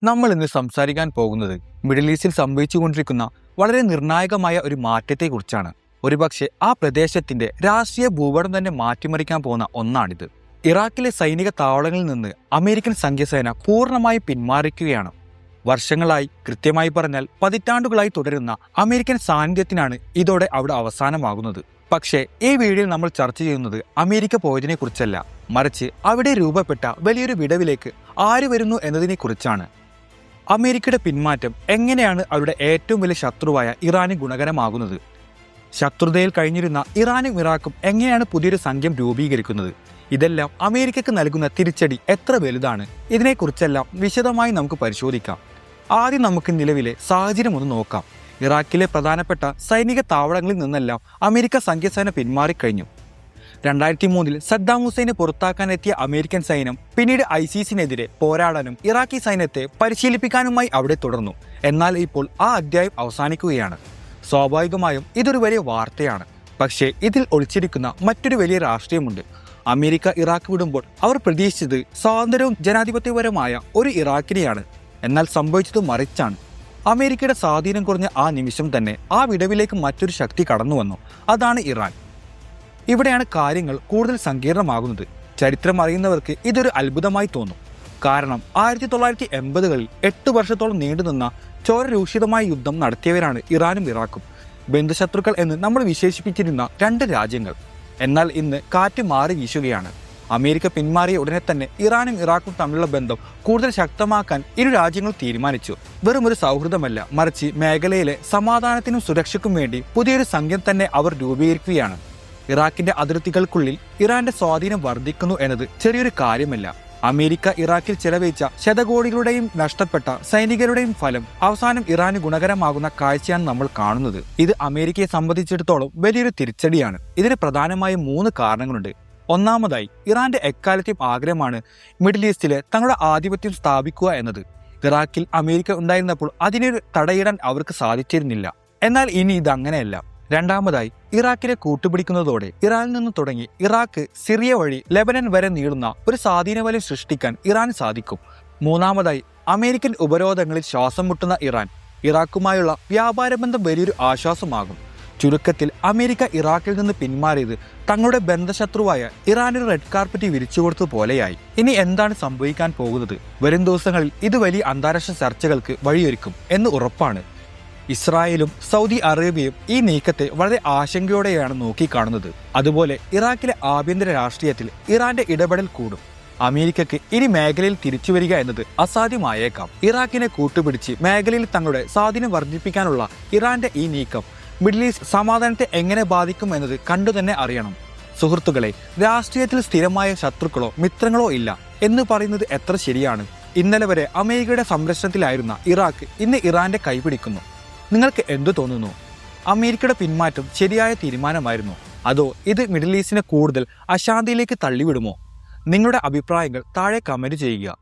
നമ്മൾ ഇന്ന് സംസാരിക്കാൻ പോകുന്നത് മിഡിൽ ഈസ്റ്റിൽ സംഭവിച്ചുകൊണ്ടിരിക്കുന്ന വളരെ നിർണായകമായ ഒരു മാറ്റത്തെക്കുറിച്ചാണ്. ഒരുപക്ഷെ ആ പ്രദേശത്തിന്റെ രാഷ്ട്രീയ ഭൂപടം തന്നെ മാറ്റിമറിക്കാൻ പോകുന്ന ഒന്നാണിത്. ഇറാഖിലെ സൈനിക താവളങ്ങളിൽ നിന്ന് അമേരിക്കൻ സഖ്യസേന പൂർണ്ണമായി പിന്മാറിക്കുകയാണ്. വർഷങ്ങളായി, കൃത്യമായി പറഞ്ഞാൽ പതിറ്റാണ്ടുകളായി തുടരുന്ന അമേരിക്കൻ സാന്നിധ്യത്തിനാണ് ഇതോടെ അവിടെ അവസാനമാകുന്നത്. പക്ഷേ ഈ വീഡിയോയിൽ നമ്മൾ ചർച്ച ചെയ്യുന്നത് അമേരിക്ക പോയതിനെ കുറിച്ചല്ല, മറിച്ച് അവിടെ രൂപപ്പെട്ട വലിയൊരു വിടവിലേക്ക് ആര് വരുന്നു എന്നതിനെ കുറിച്ചാണ്. അമേരിക്കയുടെ പിന്മാറ്റം എങ്ങനെയാണ് അവരുടെ ഏറ്റവും വലിയ ശത്രുവായ ഇറാന് ഗുണകരമാകുന്നത്? ശത്രുതയിൽ കഴിഞ്ഞിരുന്ന ഇറാനും ഇറാഖും എങ്ങനെയാണ് പുതിയൊരു സംഘം രൂപീകരിക്കുന്നത്? ഇതെല്ലാം അമേരിക്കക്ക് നൽകുന്ന തിരിച്ചടി എത്ര വലുതാണ്? ഇതിനെക്കുറിച്ചെല്ലാം വിശദമായി നമുക്ക് പരിശോധിക്കാം. ആദ്യം നമുക്ക് നിലവിലെ സാഹചര്യം ഒന്ന് നോക്കാം. ഇറാഖിലെ പ്രധാനപ്പെട്ട സൈനിക താവളങ്ങളിൽ നിന്നെല്ലാം അമേരിക്ക സഖ്യസേന പിന്മാറിക്കഴിഞ്ഞു. 2003 സദ്ദാം ഹുസൈനെ പുറത്താക്കാനെത്തിയ അമേരിക്കൻ സൈന്യം പിന്നീട് ഐസിസിനെതിരെ പോരാടാനും ഇറാഖി സൈന്യത്തെ പരിശീലിപ്പിക്കാനുമായി അവിടെ തുടർന്നു. എന്നാൽ ഇപ്പോൾ ആ അധ്യായം അവസാനിക്കുകയാണ്. സ്വാഭാവികമായും ഇതൊരു വലിയ വാർത്തയാണ്. പക്ഷേ ഇതിൽ ഒളിച്ചിരിക്കുന്ന മറ്റൊരു വലിയ രാഷ്ട്രീയമുണ്ട്. അമേരിക്ക ഇറാഖ് വിടുമ്പോൾ അവർ പ്രതീക്ഷിച്ചത് സ്വാതന്ത്ര്യവും ജനാധിപത്യപരമായ ഒരു ഇറാഖിനെയാണ്. എന്നാൽ സംഭവിച്ചത് മറിച്ചാണ്. അമേരിക്കയുടെ സ്വാധീനം കുറഞ്ഞ ആ നിമിഷം തന്നെ ആ വിടവിലേക്ക് മറ്റൊരു ശക്തി കടന്നു വന്നു. അതാണ് ഇറാൻ. ഇവിടെയാണ് കാര്യങ്ങൾ കൂടുതൽ സങ്കീർണമാകുന്നത്. ചരിത്രം അറിയുന്നവർക്ക് ഇതൊരു അത്ഭുതമായി തോന്നും. കാരണം 1980കളിൽ 8 വർഷത്തോളം നീണ്ടുനിന്ന ചോരരൂഷിതമായ യുദ്ധം നടത്തിയവരാണ് ഇറാനും ഇറാഖും. ബന്ധുശത്രുക്കൾ എന്ന് നമ്മൾ വിശേഷിപ്പിച്ചിരുന്ന രണ്ട് രാജ്യങ്ങൾ. എന്നാൽ ഇന്ന് കാറ്റ് മാറി വീശുകയാണ്. അമേരിക്ക പിന്മാറിയ ഉടനെ തന്നെ ഇറാനും ഇറാഖും തമ്മിലുള്ള ബന്ധം കൂടുതൽ ശക്തമാക്കാൻ ഇരു രാജ്യങ്ങളും തീരുമാനിച്ചു. വെറും ഒരു സൗഹൃദമല്ല, മറിച്ച് മേഖലയിലെ സമാധാനത്തിനും സുരക്ഷയ്ക്കും വേണ്ടി പുതിയൊരു സംഘം തന്നെ അവർ രൂപീകരിക്കുകയാണ്. ഇറാഖിന്റെ അതിർത്തികൾക്കുള്ളിൽ ഇറാന്റെ സ്വാധീനം വർദ്ധിക്കുന്നു എന്നത് ചെറിയൊരു കാര്യമല്ല. അമേരിക്ക ഇറാഖിൽ ചെലവഴിച്ച ശതകോടികളുടെയും നഷ്ടപ്പെട്ട സൈനികരുടെയും ഫലം അവസാനം ഇറാന് ഗുണകരമാകുന്ന കാഴ്ചയാണ് നമ്മൾ കാണുന്നത്. ഇത് അമേരിക്കയെ സംബന്ധിച്ചിടത്തോളം വലിയൊരു തിരിച്ചടിയാണ്. ഇതിന് പ്രധാനമായും 3 കാരണങ്ങളുണ്ട്. ഒന്നാമതായി, ഇറാന്റെ എക്കാലത്തെയും ആഗ്രഹമാണ് മിഡിൽ ഈസ്റ്റിലെ തങ്ങളുടെ ആധിപത്യം സ്ഥാപിക്കുക എന്നത്. ഇറാഖിൽ അമേരിക്ക ഉണ്ടായിരുന്നപ്പോൾ അതിനൊരു തടയിടാൻ അവർക്ക് സാധിച്ചിരുന്നില്ല. എന്നാൽ ഇനി ഇതങ്ങനെയല്ല. രണ്ടാമതായി, ഇറാഖിനെ കൂട്ടുപിടിക്കുന്നതോടെ ഇറാനിൽ നിന്ന് തുടങ്ങി ഇറാഖ്, സിറിയ വഴി ലെബനൻ വരെ നീളുന്ന ഒരു സ്വാധീനവലയം സൃഷ്ടിക്കാൻ ഇറാന് സാധിക്കും. മൂന്നാമതായി, അമേരിക്കൻ ഉപരോധങ്ങളിൽ ശ്വാസം മുട്ടുന്ന ഇറാഖുമായുള്ള വ്യാപാര ബന്ധം വലിയൊരു ആശ്വാസമാകും. ചുരുക്കത്തിൽ അമേരിക്ക ഇറാഖിൽ നിന്ന് പിന്മാറിയത് തങ്ങളുടെ ബന്ധശത്രുവായ ഇറാനൊരു റെഡ് കാർപ്പറ്റ് വിരിച്ചുകൊടുത്തത് പോലെയായി. ഇനി എന്താണ് സംഭവിക്കാൻ പോകുന്നത്? വരും ദിവസങ്ങളിൽ ഇത് വലിയ അന്താരാഷ്ട്ര ചർച്ചകൾക്ക് വഴിയൊരുക്കും എന്ന് ഉറപ്പാണ്. ഇസ്രായേലും സൗദി അറേബ്യയും ഈ നീക്കത്തെ വളരെ ആശങ്കയോടെയാണ് നോക്കിക്കാണുന്നത്. അതുപോലെ ഇറാഖിലെ ആഭ്യന്തര രാഷ്ട്രീയത്തിൽ ഇറാന്റെ ഇടപെടൽ കൂടും. അമേരിക്കക്ക് ഇനി മേഖലയിൽ തിരിച്ചുവരിക എന്നത് അസാധ്യമായേക്കാം. ഇറാഖിനെ കൂട്ടുപിടിച്ച് മേഖലയിൽ തങ്ങളുടെ സ്വാധീനം വർദ്ധിപ്പിക്കാനുള്ള ഇറാന്റെ ഈ നീക്കം മിഡിൽ ഈസ്റ്റ് സമാധാനത്തെ എങ്ങനെ ബാധിക്കും എന്നത് കണ്ടുതന്നെ അറിയണം. സുഹൃത്തുക്കളെ, രാഷ്ട്രീയത്തിൽ സ്ഥിരമായ ശത്രുക്കളോ മിത്രങ്ങളോ ഇല്ല എന്ന് പറയുന്നത് എത്ര ശരിയാണ്? ഇന്നലെ വരെ അമേരിക്കയുടെ സംരക്ഷണത്തിലായിരുന്ന ഇറാഖ് ഇന്ന് ഇറാന്റെ കൈപിടിക്കുന്നു. നിങ്ങൾക്ക് എന്തു തോന്നുന്നു? അമേരിക്കയുടെ പിന്മാറ്റം ശരിയായ തീരുമാനമായിരുന്നോ? അതോ ഇത് മിഡിൽ ഈസ്റ്റിനെ കൂടുതൽ അശാന്തിയിലേക്ക് തള്ളിവിടുമോ? നിങ്ങളുടെ അഭിപ്രായങ്ങൾ താഴെ കമന്റ് ചെയ്യുക.